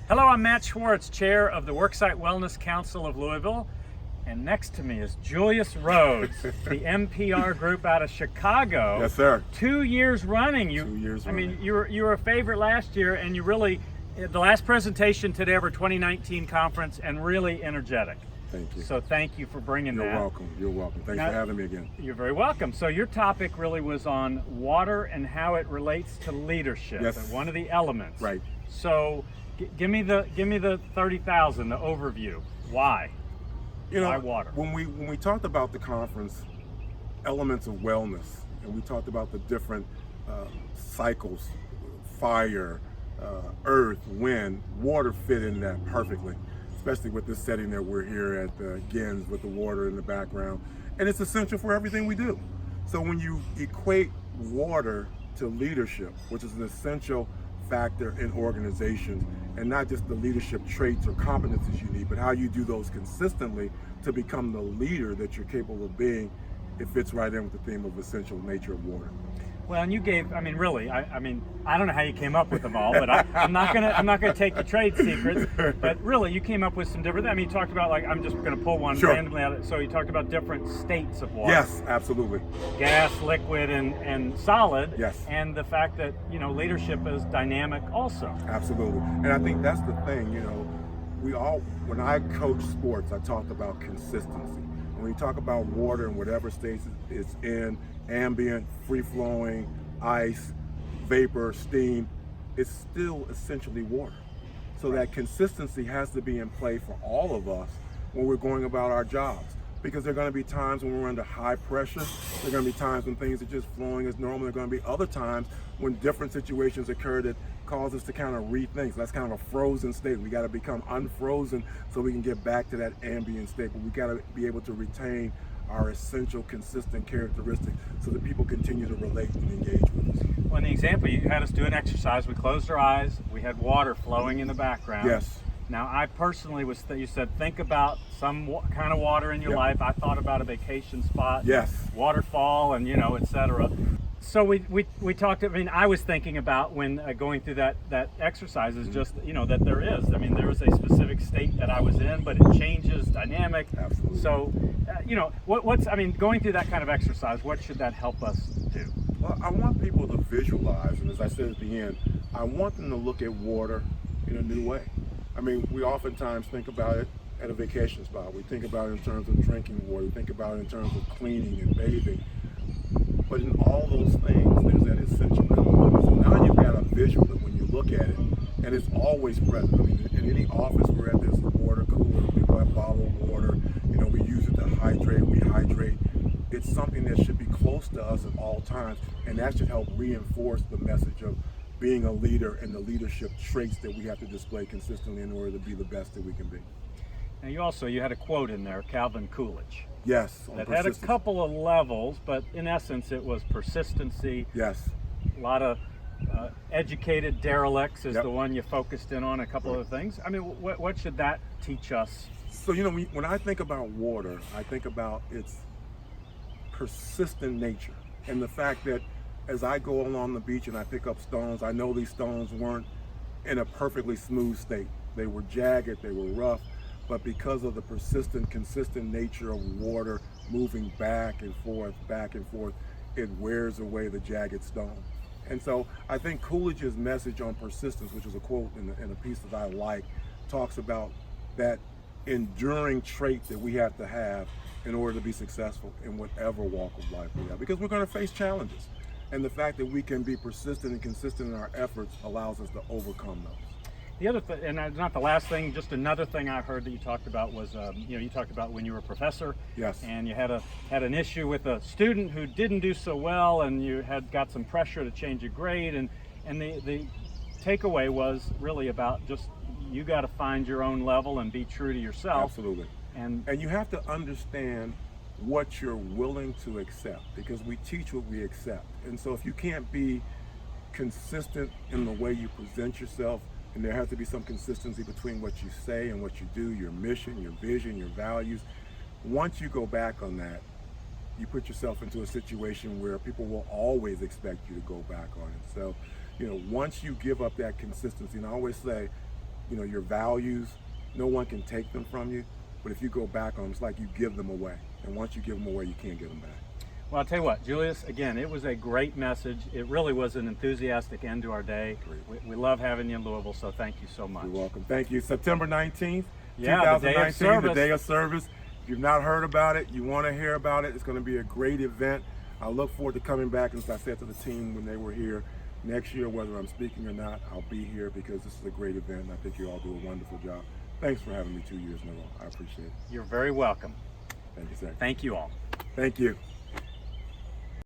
Hello, I'm Matt Schwartz, Chair of the Worksite Wellness Council of Louisville, and next to me is Julius Rhodes, the MPR group out of Chicago. Yes, sir. 2 years running. 2 years I running. mean, you were a favorite last year, and you really, the last presentation today of our 2019 conference, and really energetic. Thank you. So thank you for bringing that. You're welcome. You're welcome. Thanks Now, for having me again. You're very welcome. So your topic really was on water and how it relates to leadership. Yes. And one of the elements. Right. So give me the 30,000, the overview. Why? Why water? When we talked about the conference, elements of wellness, and we talked about the different cycles, fire, earth, wind, water fit in that perfectly, especially with this setting that we're here at the Gins with the water in the background. And it's essential for everything we do. So when you equate water to leadership, which is an essential factor in organizations, and not just the leadership traits or competencies you need, but how you do those consistently to become the leader that you're capable of being, it fits right in with the theme of essential nature of water. Well, and you gave, I mean, really, I mean, I don't know how you came up with them all, but I'm not gonna take the trade secrets. But really, you came up with some different. I mean, you talked about, like, I'm just gonna pull one Sure. randomly out. So you talked about different states of water. Yes, absolutely. Gas, liquid, and solid. Yes. And the fact that leadership is dynamic also. Absolutely. And I think that's the thing, when I coach sports, I talk about consistency. When you talk about water in whatever state it's in, ambient, free-flowing, ice, vapor, steam, it's still essentially water. So that consistency has to be in play for all of us when we're going about our jobs. Because there are going to be times when we're under high pressure. There are going to be times when things are just flowing as normal. There are going to be other times when different situations occur that cause us to kind of rethink. So that's kind of a frozen state. We got to become unfrozen so we can get back to that ambient state. But we got to be able to retain our essential, consistent characteristics so that people continue to relate and engage with us. Well, in the example, you had us do an exercise. We closed our eyes. We had water flowing in the background. Yes. Now, I personally you said, think about some kind of water in your Yep. life. I thought about a vacation spot. Yes. Waterfall and, et cetera. So we talked, I mean, I was thinking about when going through that exercise is just, that there is a specific state that I was in, but it changes, dynamic. Absolutely. So, going through that kind of exercise, what should that help us do? Well, I want people to visualize, and as I said at the end, I want them to look at water in a new way. I mean, we oftentimes think about it at a vacation spot. We think about it in terms of drinking water. We think about it in terms of cleaning and bathing. But in all those things, there's that essential element. So now you've got a visual that when you look at it, and it's always present. I mean, in any office we're at, there's a water cooler. People have bottled water. We use it to hydrate. We hydrate. It's something that should be close to us at all times, and that should help reinforce the message of being a leader and the leadership traits that we have to display consistently in order to be the best that we can be. Now, you had a quote in there, Calvin Coolidge. Yes. That had a couple of levels, but in essence, it was persistency. Yes. A lot of educated derelicts is Yep. the one you focused in on, a couple of things. I mean, what should that teach us? So, when I think about water, I think about its persistent nature and the fact that as I go along the beach and I pick up stones, I know these stones weren't in a perfectly smooth state. They were jagged, they were rough, but because of the persistent, consistent nature of water moving back and forth, it wears away the jagged stone. And so I think Coolidge's message on persistence, which is a quote in a piece that I like, talks about that enduring trait that we have to have in order to be successful in whatever walk of life we have, because we're going to face challenges. And the fact that we can be persistent and consistent in our efforts allows us to overcome those. The other thing, and it's not the last thing, just another thing I heard that you talked about was, you talked about when you were a professor. Yes. And you had an issue with a student who didn't do so well, and you had got some pressure to change your grade, and the takeaway was really about just you got to find your own level and be true to yourself. Absolutely. And you have to understand what you're willing to accept, because we teach what we accept. And so if you can't be consistent in the way you present yourself, and there has to be some consistency between what you say and what you do, your mission, your vision, your values. Once you go back on that, you put yourself into a situation where people will always expect you to go back on it. So, once you give up that consistency, and I always say, you know, your values, no one can take them from you. But if you go back on them, it's like you give them away. And once you give them away, you can't get them back. Well, I'll tell you what, Julius, again, it was a great message. It really was an enthusiastic end to our day. We love having you in Louisville, so thank you so much. You're welcome. Thank you. September 19th, Yeah, the day of 2019, service. the day of service. If you've not heard about it, you want to hear about it, it's going to be a great event. I look forward to coming back, and as I said to the team when they were here, next year, whether I'm speaking or not, I'll be here because this is a great event, and I think you all do a wonderful job. Thanks for having me 2 years in a row. I appreciate it. You're very welcome. Thank you, sir. Thank you all. Thank you.